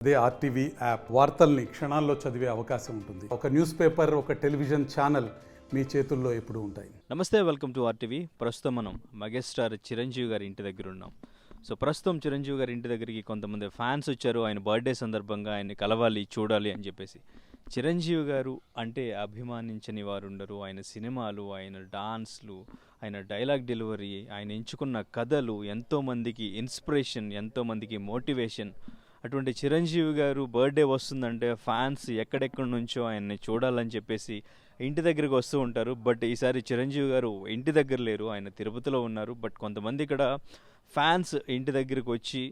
అదే RTV app వార్తల్ని క్షణాల్లో చదివే అవకాశం ఉంటుంది. ఒక న్యూస్ పేపర్, ఒక టెలివిజన్ ఛానల్ మీ చేతుల్లో ఎప్పుడూ ఉంటాయి. నమస్తే, వెల్కమ్ టు ఆర్టీవీ. ప్రస్తుతం మనం మెగాస్టార్ చిరంజీవి గారి ఇంటి దగ్గర ఉన్నాం. సో ప్రస్తుతం చిరంజీవి గారి ఇంటి దగ్గరికి కొంతమంది ఫ్యాన్స్ వచ్చారు. ఆయన బర్త్డే సందర్భంగా ఆయన్ని కలవాలి, చూడాలి అని చెప్పేసి. చిరంజీవి గారు అంటే అభిమానించని వారు ఉండరు. ఆయన సినిమాలు, ఆయన డాన్స్లు, ఆయన డైలాగ్ డెలివరీ, ఆయన ఎంచుకున్న కథలు ఎంతోమందికి ఇన్స్పిరేషన్, ఎంతోమందికి మోటివేషన్. అటువంటి చిరంజీవి గారు బర్త్డే వస్తుందంటే ఫ్యాన్స్ ఎక్కడెక్కడి నుంచో ఆయన్ని చూడాలని చెప్పేసి ఇంటి దగ్గరికి వస్తూ ఉంటారు. బట్ ఈసారి చిరంజీవి గారు ఇంటి దగ్గర లేరు, ఆయన తిరుపతిలో ఉన్నారు. బట్ కొంతమంది ఇక్కడ ఫ్యాన్స్ ఇంటి దగ్గరికి వచ్చి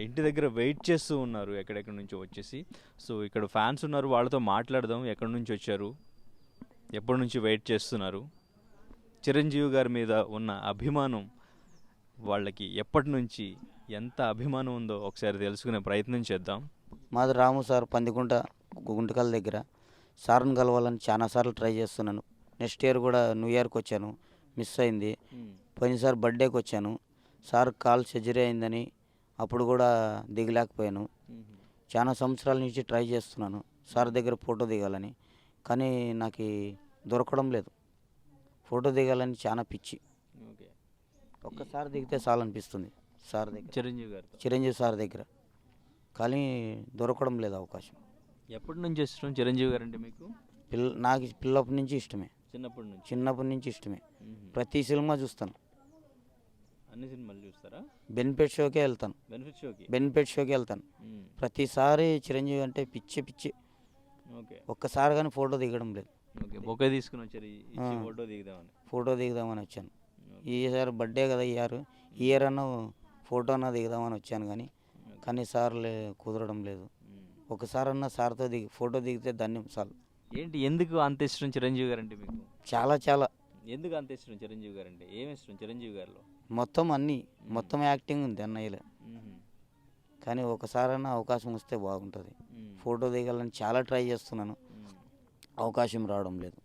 ఇంటి దగ్గర వెయిట్ చేస్తూ ఉన్నారు ఎక్కడెక్కడి నుంచో వచ్చేసి. సో ఇక్కడ ఫ్యాన్స్ ఉన్నారు, వాళ్ళతో మాట్లాడదాం. ఎక్కడి నుంచి వచ్చారు, ఎప్పటి నుంచి వెయిట్ చేస్తున్నారు, చిరంజీవి గారి మీద ఉన్న అభిమానం వాళ్ళకి ఎప్పటి నుంచి ఎంత అభిమానం ఉందో ఒకసారి తెలుసుకునే ప్రయత్నం చేద్దాం. మాది రాము సార్, పందికుంట గుంటకల్ దగ్గర. సార్ని కలవాలని చాలాసార్లు ట్రై చేస్తున్నాను. నెక్స్ట్ ఇయర్ కూడా న్యూ ఇయర్కి వచ్చాను, మిస్ అయింది. పోయినసారి బర్త్డేకి వచ్చాను, సార్ కాల్ సర్జరీ అయిందని అప్పుడు కూడా దిగలేకపోయాను. చాలా సంవత్సరాల నుంచి ట్రై చేస్తున్నాను సార్ దగ్గర ఫోటో దిగాలని, కానీ నాకు దొరకడం లేదు. ఫోటో దిగాలని చాలా పిచ్చి. ఒక్కసారి దిగితే చాలనిపిస్తుంది సార్ దగ్గర, చిరంజీవి సార్ దగ్గర, కానీ దొరకడం లేదు అవకాశం. ఎప్పటి నుంచి ఇష్టం చిరంజీవి గారు అంటే మీకు? నాకు పిల్లప్పటి నుంచి ఇష్టమే, చిన్నప్పటి నుంచి ఇష్టమే. ప్రతి సినిమా చూస్తాను. అన్ని సినిమాలు చూస్తారా? బెనిఫిట్ షోకే వెళ్తాను, బెనిఫిట్ షోకి వెళ్తాను. ప్రతిసారి చిరంజీవి అంటే పిచ్చి పిచ్చి. ఒక్కసారి కానీ ఫోటో దిగడం లేదు. ఫోటో దిగుదామని వచ్చాను. ఈసారి బర్త్డే కదా, ఇయర్ అన్న ఫోటో అన్న దిగుదామని వచ్చాను, కానీ సార్ కుదరడం లేదు. ఒకసారన్నా సార్తో ఫోటో దిగితే ధన్యం చాలు. ఏంటి, ఎందుకు అంత ఇష్టం చిరంజీవి గారు అంటే మీకు? చాలా చాలా. ఎందుకు అంత ఇష్టం చిరంజీవి గారు అంటే? ఏమి ఇష్టం చిరంజీవి గారిలో? మొత్తం యాక్టింగ్ ఉంది అన్నయ్యలో, కానీ ఒకసారన్నా అవకాశం వస్తే బాగుంటుంది. ఫోటో దిగాలని చాలా ట్రై చేస్తున్నాను, అవకాశం రావడం లేదు.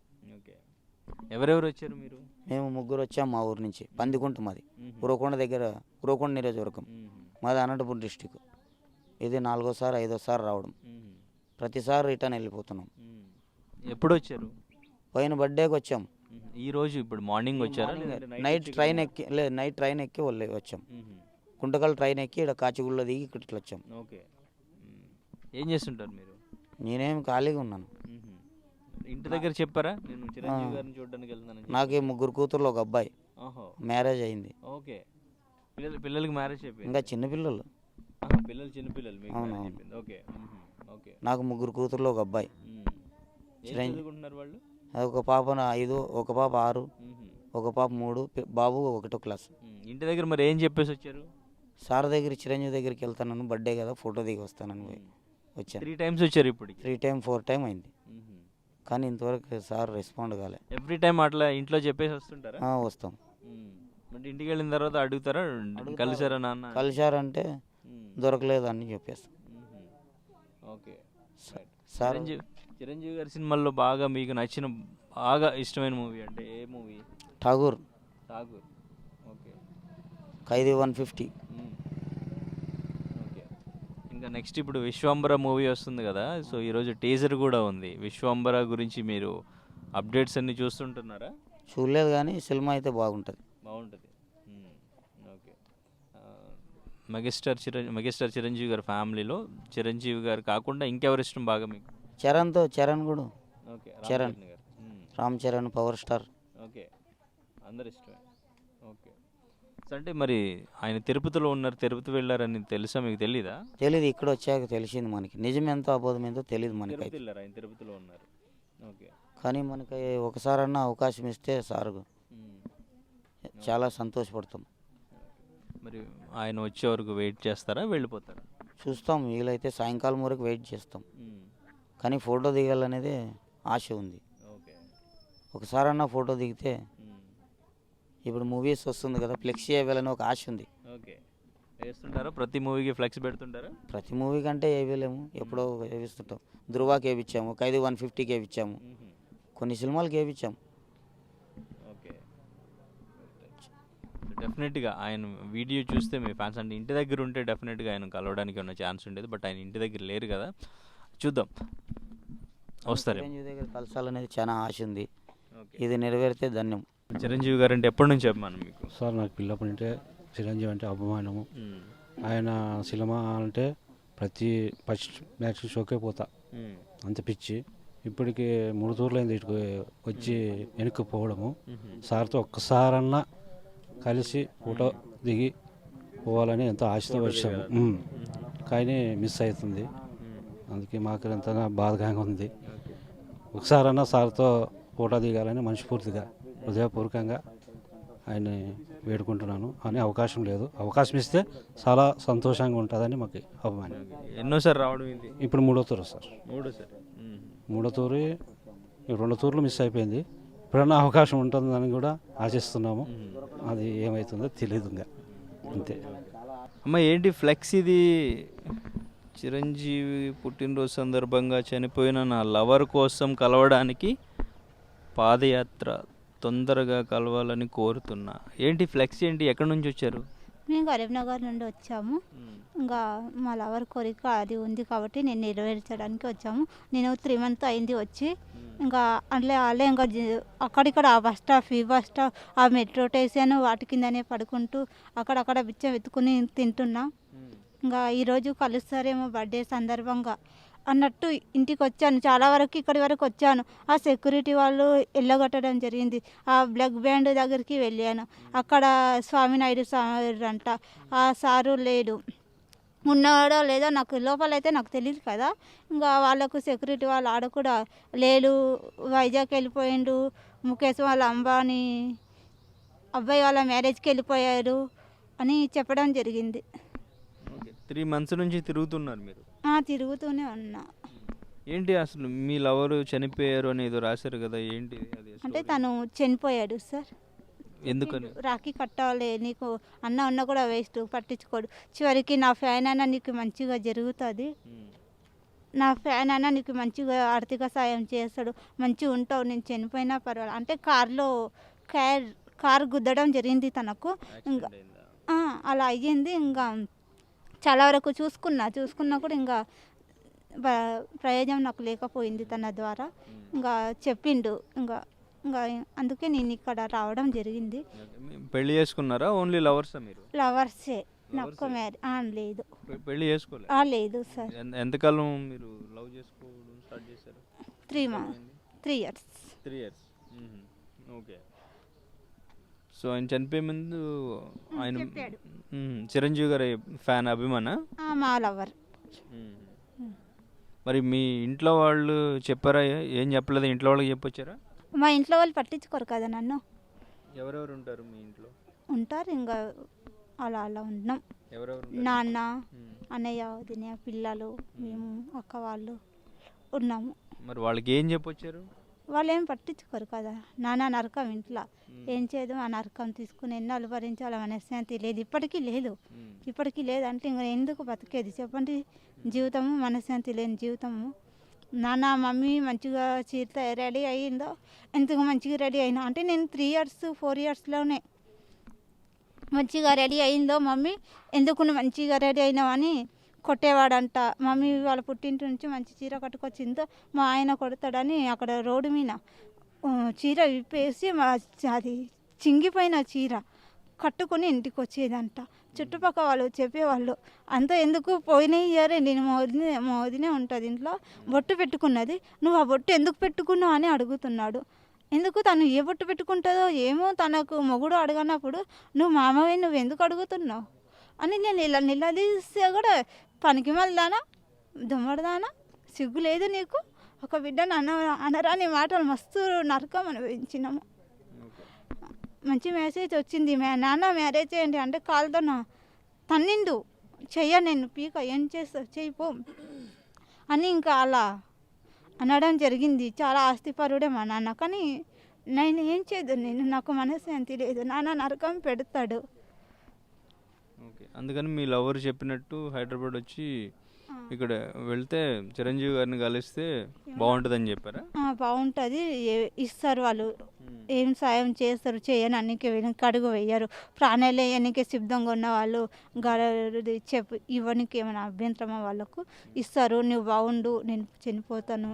ఎవరెవరు వచ్చారు మీరు? మేము ముగ్గురు వచ్చాము మా ఊరు నుంచి. పందికుంట మాది, ఉరవకొండ దగ్గర, ఉరవకొండ నియోజకవర్గం మాది, అనంతపురం డిస్టిక్. ఇది 4వ సారి 5వ సారి రావడం. ప్రతిసారి రిటర్న్ వెళ్ళిపోతున్నాం. ఎప్పుడు వచ్చారు? పోయిన బర్త్డేకి వచ్చాం. ఈ రోజు ఇప్పుడు మార్నింగ్ వచ్చారా? నైట్ ట్రైన్ ఎక్కి వచ్చాం. గుంటకల్ ట్రైన్ ఎక్కి ఇక్కడ కాచిగూడలో దిగి ఇక్కడ ఇట్లా వచ్చాం. ఓకే. ఏం చేస్తుంటారు మీరు? నేనేం ఖాళీగా ఉన్నాను. ఇంటి దగ్గర చెప్పారా నేను చిరంజీవి గారిని చూడడానికి వెళ్తున్నాను? నాకు 3 కూతుర్లు, ఒక అబ్బాయి. మ్యారేజ్ అయింది. ఓకే. పిల్లలకి మ్యారేజ్ అయిపోయింది? ఇంకా చిన్నపిల్లలు. చిన్నపిల్లలు. ఓకే. నాకు 3 కూతుర్లు, ఒక అబ్బాయి. వాళ్ళు? ఒక పాప 5, ఒక పాప 6, ఒక పాప 3, బాబు 1వ క్లాస్. ఇంటి దగ్గర మరి ఏం చెప్పేసి వచ్చారు? సార్ దగ్గర, చిరంజీవి దగ్గరికి వెళ్తాను, బర్త్డే కదా ఫోటో దిగి వస్తానని వచ్చాను. 3 times వచ్చారు ఇప్పుడు? 3 times 4 times అయింది, కానీ ఇంతవరకు సార్ రెస్పాండ్ కాలే. ఎవ్రీ టైం అట్లా ఇంట్లో చెప్పేసి వస్తుంటారా? వస్తాం. అంటే ఇంటికి వెళ్ళిన తర్వాత అడుగుతారా, కలిసారా నాన్న? కలిసారంటే దొరకలేదు అని చెప్పేస్తాం. ఓకే. సార్ చిరంజీవి గారి సినిమాల్లో బాగా మీకు నచ్చిన, బాగా ఇష్టమైన మూవీ అంటే ఏ మూవీ? ఠాగూర్. ఓకే. ఖైదీ 150. ఓకే. ఇంకా నెక్స్ట్ ఇప్పుడు విశ్వంబర మూవీ వస్తుంది కదా, సో ఈరోజు టీజర్ కూడా ఉంది. విశ్వంబర గురించి మీరు అప్డేట్స్ అన్ని చూస్తుంటున్నారా? చూడలేదు, కానీ సినిమా అయితే బాగుంటుంది. ఓకే. మెగాస్టార్ చిరంజీవి గారి ఫ్యామిలీలో చిరంజీవి గారు కాకుండా ఇంకెవరు ఇష్టం బాగా మీకు? చరణ్ కూడా. Okay. Ram Charan power star. Okay, అందరు ఇష్టమే. ఓకే. అంటే మరి ఆయన తిరుపతిలో ఉన్నారు, తిరుపతి వెళ్ళారని తెలుసా మీకు? తెలీదా? తెలీదు, ఇక్కడ వచ్చాక తెలిసింది మనకి. నిజం ఎంతో అబోధం ఎంతో తెలియదు మనకి. ఆయన తిరుపతిలో ఉన్నారు. ఓకే. కానీ మనకి ఒకసారన్నా అవకాశం ఇస్తే సార్ చాలా సంతోషపడతాం. మరి ఆయన వచ్చే వరకు వెయిట్ చేస్తారా, వెళ్ళిపోతారా? చూస్తాం, వీలైతే సాయంకాలం వరకు వెయిట్ చేస్తాం, కానీ ఫోటో దిగాలనేది ఆశ ఉంది. ఒకసారన్నా ఫోటో దిగితే, ఇప్పుడు మూవీస్ వస్తుంది కదా, ఫ్లెక్సీ వేయాలని ఒక ఆశ ఉంది. ఓకే. వేస్తుంటారా? ప్రతి మూవీకి ఫ్లెక్స్ పెడుతుంటారా? ప్రతి మూవీ కంటే వేయలేము, ఎప్పుడో వేయిస్తుంటాం. ధృవాకి వేయించాము, ఖైదీ 150కి వేయించాము, కొన్ని సినిమాలకి వేయించాము. ఓకే. డెఫినెట్గా ఆయన వీడియో చూస్తే మీ ఫ్యాన్స్ అంటే ఇంటి దగ్గర ఉంటే డెఫినెట్గా ఆయన కలవడానికి ఉన్న ఛాన్స్ ఉండేది. బట్ ఆయన ఇంటి దగ్గర లేరు కదా, చూద్దాం వస్తారే. చిరంజీవి దగ్గర కలసాలనేది చాలా ఆశ ఉంది. ఓకే, ఇది నెరవేరితే ధన్యం. చిరంజీవి గారు అంటే ఎప్పటి నుంచి అభిమానం మీకు? సార్ నాకు పిల్లప్పటి నుంటే చిరంజీవి అంటే అభిమానము. ఆయన సినిమా అంటే ప్రతి ఫస్ట్ మ్యాచ్ షోకే పోతా, అంత పిచ్చి. ఇప్పటికి 3 తూర్లైంది ఇటుకు వచ్చి వెనక్కి పోవడము. సార్తో ఒక్కసారన్నా కలిసి ఫోటో దిగి పోవాలని ఎంతో ఆశతో వచ్చాము. కానీ మిస్ అవుతుంది, అందుకే మాకు ఎంత బాధగా ఉంది. ఒకసారన్నా సార్తో ఫోటో దిగాలని మనస్ఫూర్తిగా హృదయపూర్వకంగా ఆయన వేడుకుంటున్నాను. అని అవకాశం లేదు, అవకాశం ఇస్తే చాలా సంతోషంగా ఉంటుందని మాకు అభిమానం. ఎన్నోసారి రావడం ఇది? ఇప్పుడు 3వ తూరు సార్. మూడోసారి. 3వ తూరు, 2 తూర్లు మిస్ అయిపోయింది. ఇప్పుడన్నా అవకాశం ఉంటుందని కూడా ఆశిస్తున్నాము. అది ఏమవుతుందో తెలియదు ఇంకా, అంతే. అమ్మ ఏంటి ఫ్లెక్స్ ఇది? చిరంజీవి పుట్టినరోజు సందర్భంగా చనిపోయిన నా లవర్ కోసం కలవడానికి పాదయాత్ర, తొందరగా కలవాలని కోరుతున్నా. ఏంటి ఫ్లెక్స్ ఏంటి, ఎక్కడి నుంచి వచ్చారు? మేము కరీంనగర్ నుండి వచ్చాము. ఇంకా మా లవర్ కోరిక అది ఉంది కాబట్టి నేను నెరవేర్చడానికి వచ్చాము. నేను 3 months అయింది వచ్చి. ఇంకా అల్లే ఇంకా అక్కడిక్కడ ఆ బస్ స్టాప్, ఈ బస్ స్టాప్, ఆ మెట్రో స్టేషన్ వాటి కిందనే పడుకుంటూ అక్కడక్కడ బిచ్చం ఎత్తుకుని తింటున్నా. ఇంకా ఈరోజు కలుస్తారేమో బర్త్డే సందర్భంగా అన్నట్టు ఇంటికి వచ్చాను. చాలా వరకు ఇక్కడి వరకు వచ్చాను. ఆ సెక్యూరిటీ వాళ్ళు ఎల్లగొట్టడం జరిగింది. ఆ బ్లాక్ బ్యాండ్ దగ్గరికి వెళ్ళాను. అక్కడ స్వామినాయుడు సార్ అంట, ఆ సారు లేడు. ఉన్నాడో లేదో నాకు లోపలైతే నాకు తెలియదు కదా. ఇంకా వాళ్ళకు సెక్యూరిటీ వాళ్ళు ఆడ కూడా లేడు, వైజాగ్ వెళ్ళిపోయిండు, ముఖేష్ వాళ్ళ అంబానీ అబ్బాయి వాళ్ళ మ్యారేజ్కి వెళ్ళిపోయారు అని చెప్పడం జరిగింది. 3 months నుంచి తిరుగుతున్నారు మీరు? తిరుగుతూనే ఉన్నా. ఏంటి అసలు మీ లవరు చనిపోయారు అని ఏదో రాశారు కదా, ఏంటి అది? అంటే తను చనిపోయాడు సార్. ఎందుకని? రాఖీ కట్టాలి నీకు అన్న ఉన్న కూడా వేస్ట్, పట్టించుకోడు. చివరికి నా ఫ్యాన్ అన్న నీకు మంచిగా జరుగుతుంది, నా ఫ్యాన్ అన్న నీకు మంచిగా ఆర్థిక సాయం చేస్తాడు, మంచిగా ఉంటావు, నేను చనిపోయినా పర్వాలేదు అంటే కారు గుద్దడం జరిగింది తనకు. ఇంకా అలా అయ్యింది. ఇంకా చాలా వరకు చూసుకున్నా కూడా ఇంకా ప్రయోజనం నాకు లేకపోయింది తన ద్వారా. ఇంకా చెప్పిండు, ఇంకా ఇంకా అందుకే నేను ఇక్కడ రావడం జరిగింది. పెళ్లి చేసుకున్నారా? ఓన్లీ లవర్సా మీరు? లవర్సే, నాకు మ్యారేజ్ లేదు. పెళ్లి చేసుకోలేదు? లేదు సార్. ఎంతకాలం మీరు లవ్ చేసుకోవడం స్టార్ట్ చేశారు? 3 years. 3 years. ఓకే. సో ఆయన చనిపోయే ముందు ఆయన చిరంజీవి గారి ఫ్యాన్, అభిమాన? మా లవర్. మరి మీ ఇంట్లో వాళ్ళు చెప్పారా? ఏం చెప్పలేదు? ఇంట్లో వాళ్ళకి చెప్పొచ్చారా? మా ఇంట్లో వాళ్ళు పట్టించుకోరు కదా నన్ను. ఎవరెవరు ఉంటారు మీ ఇంట్లో? ఉంటారు ఇంకా అలా ఉన్నాం. ఎవరెవరు? నాన్న, అన్నయ్య, వదిన, పిల్లలు, మేము, అక్క వాళ్ళు ఉన్నాము. మరి వాళ్ళకి ఏం చెప్పొచ్చారు? వాళ్ళు ఏం పట్టించుకోరు కదా. నాన్న నరకం ఇంట్లో ఏం చేయదు, ఆ నరకం తీసుకుని ఎన్నాళ్ళు భరించాలి మనశ్శాంతి లేదు, ఇప్పటికీ లేదు అంటే ఇంకా ఎందుకు బతికేది చెప్పండి? జీవితము మనశ్శాంతి లేని జీవితము. నాన్న మమ్మీ మంచిగా చీరతో రెడీ అయ్యిందో, ఎందుకు మంచిగా రెడీ అయినా అంటే నేను 3 years 4 yearsలోనే మంచిగా రెడీ అయిందో మమ్మీ, ఎందుకు నువ్వు మంచిగా రెడీ అయినావు అని కొట్టేవాడంట. మమ్మీ వాళ్ళ పుట్టింటి నుంచి మంచి చీర కట్టుకొచ్చిందో మా ఆయన కొడతాడని అక్కడ రోడ్డు మీద చీర విప్పేసి అది చింగిపోయిన చీర కట్టుకొని ఇంటికి వచ్చేదంట. చుట్టుపక్కల వాళ్ళు చెప్పేవాళ్ళు అంతా ఎందుకు పోయిన ఇయరే నేను మా వదినే ఉంటుంది ఇంట్లో, బొట్టు పెట్టుకున్నది, నువ్వు ఆ బొట్టు ఎందుకు పెట్టుకున్నావు అని అడుగుతున్నాడు. ఎందుకు తను ఏ బొట్టు పెట్టుకుంటుందో ఏమో, తనకు మొగుడు అడగనప్పుడు నువ్వు మామవే నువ్వు ఎందుకు అడుగుతున్నావు అని నేను ఇలా నిలదీస్తే కూడా పనికి మళ్ళదానా, దుమ్మడదానా, సిగ్గు లేదు నీకు, ఒక బిడ్డను అనరాని మాటలు మస్తు నరకం అనిపించినాము. మంచి మెసేజ్ వచ్చింది, నాన్న మ్యారేజ్ చేయండి అంటే కాలుతో తన్నిండు, చెయ్య నేను పీక ఏం చేస్తావు చెయ్యిపో అని ఇంకా అలా అనడం జరిగింది. చాలా ఆస్తిపరుడే మా నాన్న, కానీ నేను ఏం చేయదు, నాకు మనశ్శాంతి లేదు, నాన్న నరకం పెడతాడు. ఓకే, అందుకని మీ లవర్ చెప్పినట్టు హైదరాబాద్ వచ్చి ఇక్కడ వెళ్తే చిరంజీవి గారిని కలిస్తే బాగుంటుందని చెప్పారా? బాగుంటుంది, ఇస్తారు వాళ్ళు ఏం సాయం చేస్తారు చేయని అన్నికి వెనక్కి అడుగు వేయరు. ప్రాణాలు వేయనికి సిద్ధంగా ఉన్న వాళ్ళు చెప్పు ఇవ్వనికి ఏమైనా అభ్యంతరమా వాళ్ళకు ఇస్తారు. నువ్వు బాగుండు నేను చనిపోతాను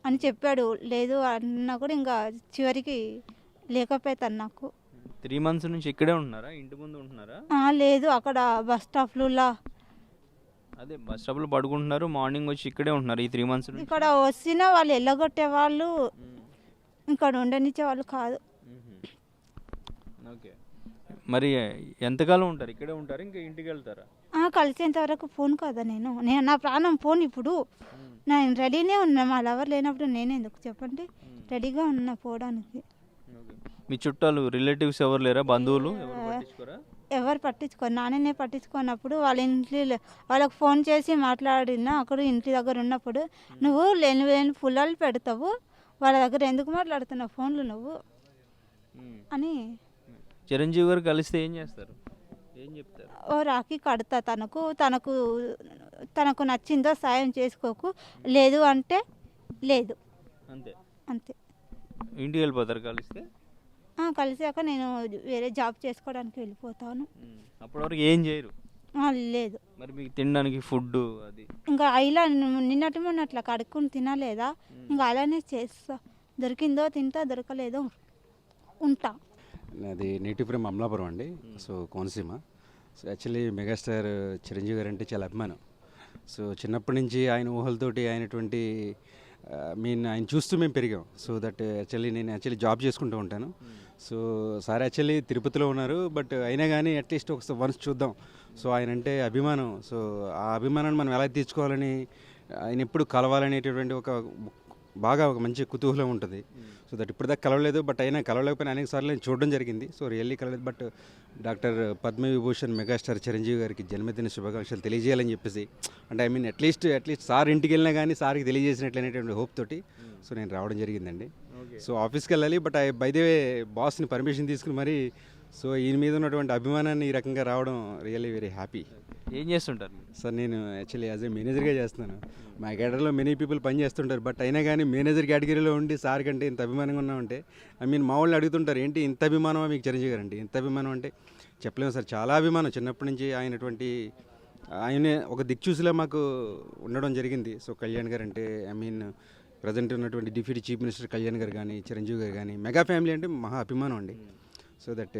అని చెప్పాడు. లేదు అన్నా కూడా ఇంకా చివరికి లేకపోతాను నాకు. 3 months నుంచి ఇక్కడే ఉంటున్నారా, ఇంటి ముందు ఉంటున్నారా? లేదు అక్కడ బస్ స్టాప్లో అదే బస్ స్టాప్లో పడుకుంటున్నారు, మార్నింగ్ వచ్చి ఇక్కడే ఉంటున్నారు ఈ 3 months నుంచి. ఇక్కడ వచ్చిన వాళ్ళు ఎల్లగొట్టే వాళ్ళు ఇక్కడ ఉండనిచ్చే వాళ్ళు కాదు. ఓకే, మరి ఎంతకాలం ఉంటారు ఇక్కడే ఉంటారు, ఇంకా ఇంటికి వెళ్తారా? కలిసేంత వరకు ఫోన్ కదా నేను నా ప్రాణం ఫోన్. ఇప్పుడు నేను రెడీనే ఉన్నా, మా లవర్ లేనప్పుడు నేను ఎందుకు చెప్పండి, రెడీగా ఉన్నా పోవడానికి. మీ చుట్టాలు రిలేటివ్స్ ఎవరు లేరా, బంధువులు ఎవరు పట్టించుకోరా? ఎవరు పట్టించుకోరు. నాన్ననే పట్టించుకున్నప్పుడు వాళ్ళ ఇంట్లో వాళ్ళకి ఫోన్ చేసి మాట్లాడినా అక్కడ ఇంటి దగ్గర ఉన్నప్పుడు నువ్వు లేని పుల్లలు పెడతావు, వాళ్ళ దగ్గర ఎందుకు మాట్లాడుతున్నావు ఫోన్లు నువ్వు అని. చిరంజీవి గారు కలిస్తే ఏం చేస్తారు, ఏం చెప్తారు? ఓ రాఖీ కడతా, తనకు నచ్చిందో సాయం చేసుకోకు, లేదు అంటే లేదు అంతే అంతే. ఇంటికి వెళ్ళిపోతారు కలిస్తే? కలిసాక నేను వేరే జాబ్ చేసుకోవడానికి వెళ్ళిపోతాను. అప్పటి వరకు ఏం చేయరు? లేదు. మరి మీకు తినడానికి ఫుడ్ అది ఇంకా ఇలా నిన్నటి మొన్నట్లా కడుక్కుని తినలేదా, ఇంకా అలానే చేస్తా. దొరికిందో తింటా, దొరకలేదో ఉంటా. అది నేటివ్ ఫ్రమ్ అమలాపురం అండి. So Konaseema. So actually megastar Chiranjeevi గారు అంటే చాలా అభిమానం. సో చిన్నప్పటి నుంచి ఆయన ఊహలతోటి ఆయనటువంటి ఆయన చూస్తూ మేము పెరిగాం. సో దట్ నేను జాబ్ చేసుకుంటూ ఉంటాను. సో సార్ యాక్చువల్లీ తిరుపతిలో ఉన్నారు, బట్ అయినా కానీ అట్లీస్ట్ ఒక వన్స్ చూద్దాం. సో ఆయన అంటే అభిమానం. సో ఆ అభిమానాన్ని మనం ఎలా తీర్చుకోవాలని, ఆయన ఎప్పుడు కలవాలనేటటువంటి ఒక మంచి కుతూహలం ఉంటుంది. సో దట్ ఇప్పటిదాకా కలవలేదు, బట్ అయినా కలవలేకపోయినా అనేక సార్లు నేను చూడడం జరిగింది. సో రియల్లీ కలవలేదు. But doctor Padma Vibhushan megastar Chiranjeevi గారికి జన్మదిన శుభాకాంక్షలు తెలియజేయాలని చెప్పేసి, అంటే అట్లీస్ట్ సార్ ఇంటికి వెళ్ళినా కానీ సార్కి తెలియజేసినట్లనేటువంటి హోప్ తోటి సో నేను రావడం జరిగిందండి. సో ఆఫీస్కి వెళ్ళాలి, బట్ బై ద వే బాస్ని పర్మిషన్ తీసుకుని మరి సో ఈయన మీద ఉన్నటువంటి అభిమానాన్ని ఈ రకంగా రావడం రియల్లీ వెరీ హ్యాపీ. ఏం చేస్తుంటారు సార్? నేను యాక్చువల్లీ యాజ్ ఏ మేనేజర్గా చేస్తున్నాను. మా కేటర్లో మెనీ పీపుల్ పని చేస్తుంటారు, బట్ అయినా కానీ మేనేజర్ కేటగిరీలో ఉండి సార్ కంటే ఇంత అభిమానంగా ఉన్నామంటే మా వాళ్ళు అడుగుతుంటారు, ఏంటి ఇంత అభిమానమా మీకు చిరంజీవి గారు అంటే? ఇంత అభిమానం అంటే చెప్పలేము సార్, చాలా అభిమానం. చిన్నప్పటి నుంచి ఆయనే ఒక దిక్చూసిలా మాకు ఉండడం జరిగింది. సో కళ్యాణ్ గారు అంటే ప్రజెంట్ ఉన్నటువంటి డిప్యూటీ చీఫ్ మినిస్టర్ కళ్యాణ్ గారు కానీ, చిరంజీవి గారు కానీ, మెగా ఫ్యామిలీ అంటే మహా అభిమానం అండి. సో దట్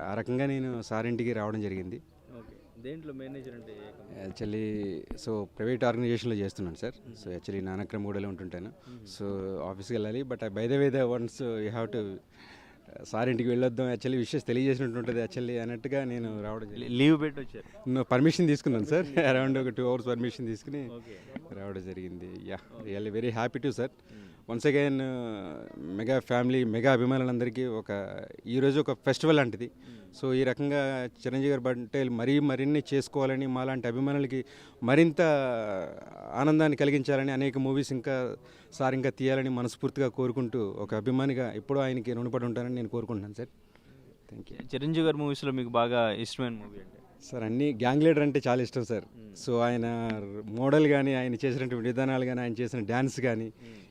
ఆ రకంగా నేను సార్ ఇంటికి రావడం జరిగింది. దేంట్లో మేనేజర్ అంటే? యాక్చువల్లీ సో ప్రైవేట్ ఆర్గనైజేషన్లో చేస్తున్నాను సార్. సో యాక్చువల్లీ నానక్రమగూడలో ఉంటుంటాను. సో ఆఫీస్కి వెళ్ళాలి, but by the way once you have to sir ఇంటికి వెళ్ళొద్దాం, యాక్చువల్లీ విషెస్ తెలియజేసినట్టు ఉంటుంది యాక్చువల్లీ అన్నట్టుగా నేను రావడం జరిగింది. లీవ్ పెట్టి వచ్చారు? పర్మిషన్ తీసుకున్నాను సార్, అరౌండ్ ఒక 2 hours పర్మిషన్ తీసుకుని రావడం జరిగింది. Yeah, really very happy to sir. Once again mega family, mega అభిమానులందరికీ ఈరోజు ఒక ఫెస్టివల్ లాంటిది. సో ఈ రకంగా చిరంజీవి గారి బర్త్డే మరిన్ని చేసుకోవాలని, మాలాంటి అభిమానులకి మరింత ఆనందాన్ని కలిగించాలని, అనేక మూవీస్ ఇంకా తీయాలని మనస్ఫూర్తిగా కోరుకుంటూ, ఒక అభిమానిగా ఎప్పుడూ ఆయనకి రుణపడి ఉంటానని నేను కోరుకుంటున్నాను సార్. Thank you. చిరంజీవి గారి మూవీస్లో మీకు బాగా ఇష్టమైన మూవీ అంటే? సార్ అన్ని గ్యాంగ్ లీడర్ అంటే చాలా ఇష్టం సార్. సో ఆయన మోడల్ కానీ, ఆయన చేసినటువంటి విధానాలు కానీ, ఆయన చేసిన డ్యాన్స్ కానీ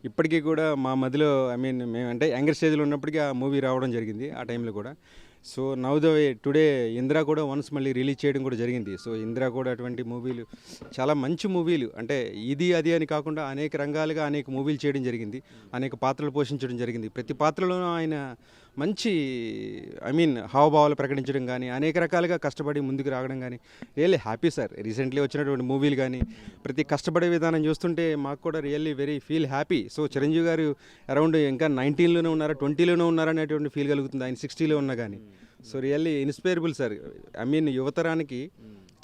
ఇప్పటికీ కూడా మా మధ్యలో మేము అంటే యంగర్ స్టేజ్లో ఉన్నప్పటికీ ఆ మూవీ రావడం జరిగింది ఆ టైంలో కూడా. So now the way today Indira కూడా వన్స్ మళ్ళీ రిలీజ్ చేయడం కూడా జరిగింది. సో ఇందిరా కూడా అటువంటి మూవీలు చాలా మంచి మూవీలు, అంటే ఇది అది అని కాకుండా అనేక రంగాలుగా అనేక మూవీలు చేయడం జరిగింది, అనేక పాత్రలు పోషించడం జరిగింది. ప్రతి పాత్రలోనూ ఆయన మంచి హావభావాలు ప్రకటించడం కానీ, అనేక రకాలుగా కష్టపడి ముందుకు రావడం కానీ రియల్లీ హ్యాపీ సార్. రీసెంట్లీ వచ్చినటువంటి మూవీలు కానీ ప్రతి కష్టపడే విధానం చూస్తుంటే మాకు కూడా really very feel happy. So Chiranjeevi గారు అరౌండ్ ఇంకా 19లోనే ఉన్నారా, 20లోనే ఉన్నారా అనేటువంటి ఫీల్ కలుగుతుంది, ఆయన 60లో ఉన్నా కానీ. So really inspirable sir. యువతరానికి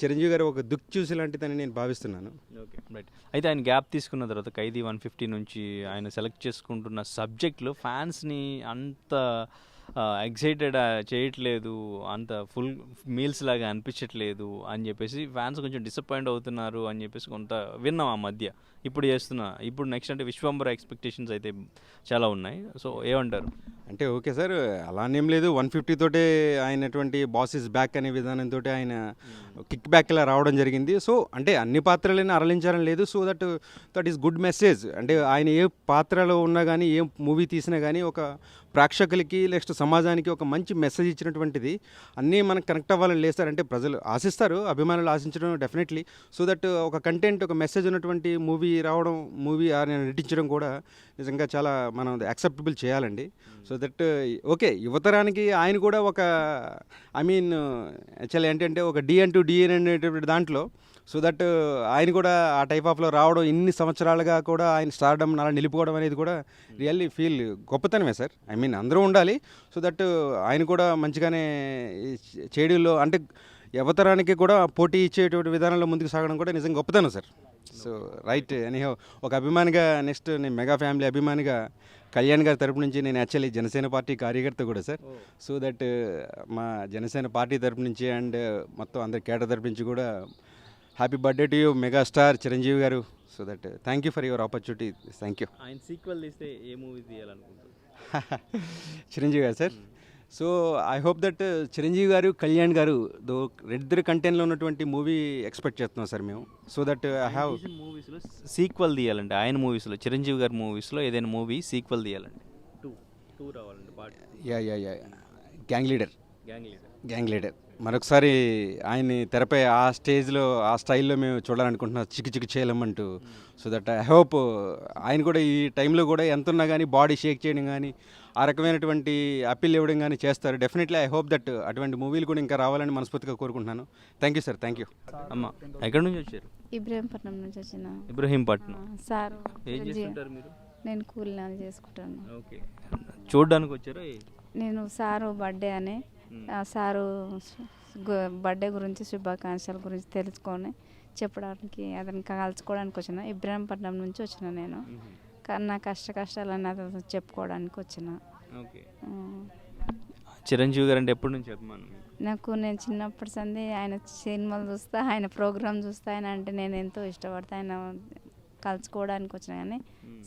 చిరంజీవి గారు ఒక దిక్చూసి లాంటిదని నేను భావిస్తున్నాను. Okay, right. అయితే ఆయన గ్యాప్ తీసుకున్న తర్వాత ఖైదీ 150 నుంచి ఆయన సెలెక్ట్ చేసుకుంటున్న సబ్జెక్ట్లో ఫ్యాన్స్ని అంత ఎగ్జైటెడ్ చేయట్లేదు, అంత ఫుల్ మీల్స్ లాగా అనిపించట్లేదు అని చెప్పేసి ఫ్యాన్స్ కొంచెం డిసప్పాయింట్ అవుతున్నారు అని చెప్పేసి కొంత విన్నాం ఆ మధ్య. ఇప్పుడు చేస్తున్న ఇప్పుడు నెక్స్ట్ అంటే విశ్వంబర ఎక్స్పెక్టేషన్స్ అయితే చాలా ఉన్నాయి. సో ఏమంటారు? అంటే ఓకే సార్, అలానేం లేదు. 150 తోటే ఆయనటువంటి బాస్ ఇస్ బ్యాక్ అనే విధానంతో ఆయన కిక్ బ్యాక్ ఇలా రావడం జరిగింది. సో అంటే అన్ని పాత్రలైనా అరలించాలని లేదు. So that is good message. అంటే ఆయన ఏ పాత్రలో ఉన్నా కానీ ఏ మూవీ తీసినా కానీ ఒక ప్రేక్షకులకి నెక్స్ట్ సమాజానికి ఒక మంచి మెసేజ్ ఇచ్చినటువంటిది. అన్నీ మనకు కనెక్ట్ అవ్వాలని లేదు సార్. అంటే ప్రజలు ఆశిస్తారు, అభిమానులు ఆశించడం డెఫినెట్లీ. సో దట్ ఒక కంటెంట్ ఒక మెసేజ్ ఉన్నటువంటి మూవీ రావడం, మూవీ ఆయన నటించడం కూడా నిజంగా చాలా మనం యాక్సెప్టబుల్ చేయాలండి. సో దట్ ఓకే, యువతరానికి ఆయన కూడా ఒక యాక్చువల్లీ ఏంటంటే ఒక డిఎన్ అనేటువంటి దాంట్లో సో దట్ ఆయన కూడా ఆ టైప్ ఆఫ్లో రావడం, ఇన్ని సంవత్సరాలుగా కూడా ఆయన స్టార్డమ్ అలా నిలుపుకోవడం అనేది కూడా రియల్లీ ఫీల్ గొప్పతనమే సార్. అందరూ ఉండాలి. సో దట్ ఆయన కూడా మంచిగానే చేయడంలో అంటే యువతరానికి కూడా పోటీ ఇచ్చేటువంటి విధానంలో ముందుకు సాగడం కూడా నిజంగా గొప్పతనం సార్. సో రైట్, ఎనీహౌ ఒక అభిమానిగా నెక్స్ట్ నేను మెగా ఫ్యామిలీ అభిమానిగా కళ్యాణ్ గారి తరపు నుంచి నేను యాక్చువల్లీ జనసేన పార్టీ కార్యకర్త కూడా సార్. సో దట్ మా జనసేన పార్టీ తరపు నుంచి అండ్ మొత్తం అందరి కేటర్ తరపు నుంచి కూడా happy birthday to you megastar Chiranjeevi garu. So that thank you for your opportunity. Thank you. ఆయన సీక్వెల్ తీస్తే ఏ మూవీ తీయాలనుకుంటారు? Chiranjeevi garu sir. So I hope that Chiranjeevi garu Kalyan garu ఇద్దరు కంటెంట్లో ఉన్నటువంటి మూవీ ఎక్స్పెక్ట్ చేస్తున్నాం సార్ మేము. సో దట్ ఐ హ్యావ్ మూవీస్లో సీక్వెల్ తీయాలంటే ఆయన మూవీస్లో చిరంజీవి గారి మూవీస్లో ఏదైనా మూవీ సీక్వెల్ తీయాలంటే టూ రావాలండి part. Yeah gang leader leader మరొకసారి ఆయన్ని తెరపై ఆ స్టేజ్లో ఆ స్టైల్లో మేము చూడాలనుకుంటున్నాం, చిక్కు చేయలేమంటూ. సో దట్ ఐ హోప్ ఆయన కూడా ఈ టైంలో కూడా ఎంత ఉన్నా కానీ బాడీ షేక్ చేయడం కానీ ఆ రకమైనటువంటి అప్పీల్ ఇవ్వడం కానీ చేస్తారు. డెఫినెట్లీ ఐ హోప్ దట్ అటువంటి మూవీలు కూడా ఇంకా రావాలని మనస్ఫూర్తిగా కోరుకుంటున్నాను. Thank you sir. Thank you. అమ్మ ఎక్కడి నుంచి వచ్చారు? ఇబ్రహీంపట్నం నుంచి వచ్చిన. ఇబ్రహీంపట్నం. సార్ ఏం చేస్తుంటారు మీరు? నేను కూలినాలు చేసుకుంటాను. ఓకే, చూడడానికి వచ్చారా? నేను సారు బర్త్డే అని సారు బర్త్డే గురించి శుభాకాంక్షల గురించి తెలుసుకొని చెప్పడానికి అతను కలుసుకోవడానికి వచ్చిన. ఇబ్రహీంపట్నం నుంచి వచ్చిన నేను. నా కష్టాలని అతను చెప్పుకోవడానికి వచ్చిన. ఓకే, చిరంజీవి గారు అంటే ఎప్పటి నుంచి అభిమానం? నేను చిన్నప్పటి సంది ఆయన సినిమాలు చూస్తా, ఆయన ప్రోగ్రామ్ చూస్తా, ఆయన అంటే నేను ఎంతో ఇష్టపడతా. ఆయన కలుసుకోవడానికి వచ్చిన కానీ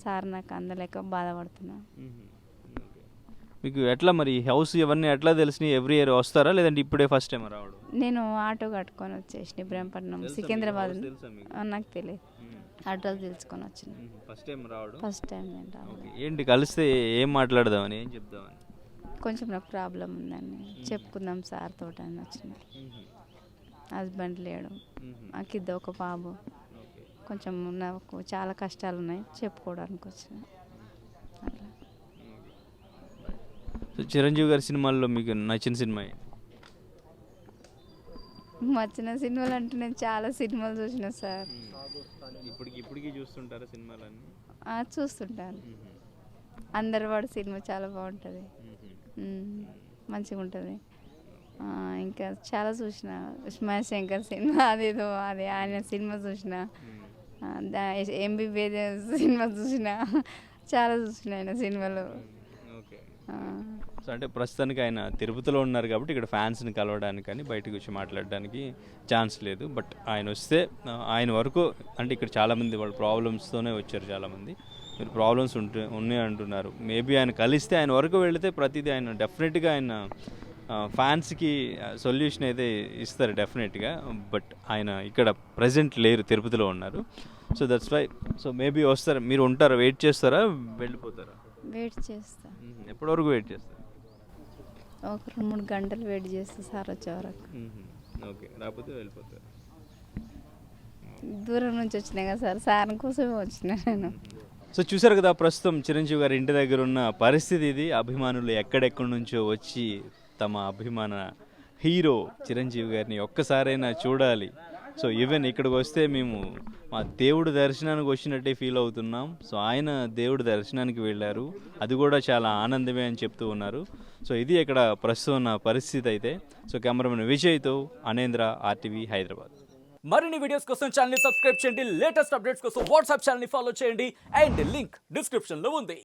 సార్ నాకు అందలేక బాధపడుతున్నా. మీకు ఎట్లా మరి హౌస్ ఇవన్నీ ఎట్లా తెలిసినాయి? ఎవ్రీ ఇయర్ వస్తారా లేదంటే ఇప్పుడే ఫస్ట్ టైం రావడం? నేను ఆటో కట్టుకొని వచ్చేసిన ఇబ్రహీంపట్నం సికింద్రాబాద్. నాకు తెలియదు, అడ్రస్ తెలుసుకొని వచ్చిన. ఫస్ట్ టైం రావడం? ఫస్ట్ టైం నేను రావడం. ఏంటి కలిస్తే ఏం మాట్లాడదామని, ఏం చెప్దామని? కొంచెం నాకు ప్రాబ్లం ఉందని చెప్పుకుందాం సార్ తోట అని వచ్చిన. హస్బెండ్ లేడు, నాకు ఇద్దరు ఒక బాబు. కొంచెం నాకు చాలా కష్టాలు ఉన్నాయి, చెప్పుకోవడానికి వచ్చిన. అట్లా. సో చిరంజీవి గారి సినిమాల్లో మీకు నచ్చిన సినిమా? నచ్చిన సినిమాలు అంటే నేను చాలా సినిమాలు చూసిన సార్. ఇప్పటికి చూస్తుంటారా సినిమాలన్నీ? చూస్తుంటాను. అందరివాడు సినిమా చాలా బాగుంటుంది, మంచిగా ఉంటుంది. ఇంకా చాలా చూసిన. ఉస్మాన్ శంకర్ సినిమా అదేదో అది ఆయన సినిమా చూసిన. ఎంబీబీఎస్ సినిమా చూసిన. చాలా చూసిన ఆయన సినిమాలు. సో అంటే ప్రస్తుతానికి ఆయన తిరుపతిలో ఉన్నారు కాబట్టి ఇక్కడ ఫ్యాన్స్ని కలవడానికి కానీ బయటకు వచ్చి మాట్లాడడానికి ఛాన్స్ లేదు. బట్ ఆయన వస్తే ఆయన వరకు అంటే ఇక్కడ చాలామంది వాళ్ళ ప్రాబ్లమ్స్తోనే వచ్చారు. చాలామంది మీరు ప్రాబ్లమ్స్ ఉన్నాయి అంటున్నారు. మేబీ ఆయన కలిస్తే ఆయన వరకు వెళితే ప్రతిదీ ఆయన డెఫినెట్గా ఆయన ఫ్యాన్స్కి సొల్యూషన్ అయితే ఇస్తారు డెఫినెట్గా. బట్ ఆయన ఇక్కడ ప్రజెంట్ లేరు, తిరుపతిలో ఉన్నారు. So that's why. So maybe వస్తారు, మీరు ఉంటారా, వెయిట్ చేస్తారా, వెళ్ళిపోతారా? వెయిట్ చేస్తా. ఎప్పటి వరకు వెయిట్ చేస్తారు? ఒక 2-3 గంటలు వెయిట్ చేస్తా సార్ వచ్చే వరకు. ఓకే, రాకపోతే వెళ్ళిపోతారు. దూరం నుంచి వచ్చినా కదా సార్, సార్ కోసమే వచ్చిన నేను. సో చూసారు కదా, ప్రస్తుతం చిరంజీవి గారి ఇంటి దగ్గర ఉన్న పరిస్థితి ఇది. అభిమానులు ఎక్కడెక్కడి నుంచో వచ్చి తమ అభిమాన హీరో చిరంజీవి గారిని ఒక్కసారైనా చూడాలి. సో ఈవెన్ ఇక్కడికి వస్తే మేము మా దేవుడు దర్శనానికి వచ్చినట్టే ఫీల్ అవుతున్నాం. సో ఆయన దేవుడి దర్శనానికి వెళ్ళారు, అది కూడా చాలా ఆనందమే అని చెప్తూ ఉన్నారు. సో ఇది ఇక్కడ ప్రస్తుతం ఉన్న పరిస్థితి అయితే. So cameraman విజయ్తో అనేంద్ర, RTV Hyderabad. మరిన్ని వీడియోస్ కోసం ఛానల్ ని సబ్స్క్రైబ్ చేయండి. లేటెస్ట్ అప్డేట్స్ కోసం వాట్సాప్ ఛానల్ ని ఫాలో చేయండి. అండ్ లింక్ డిస్క్రిప్షన్ లో ఉంది.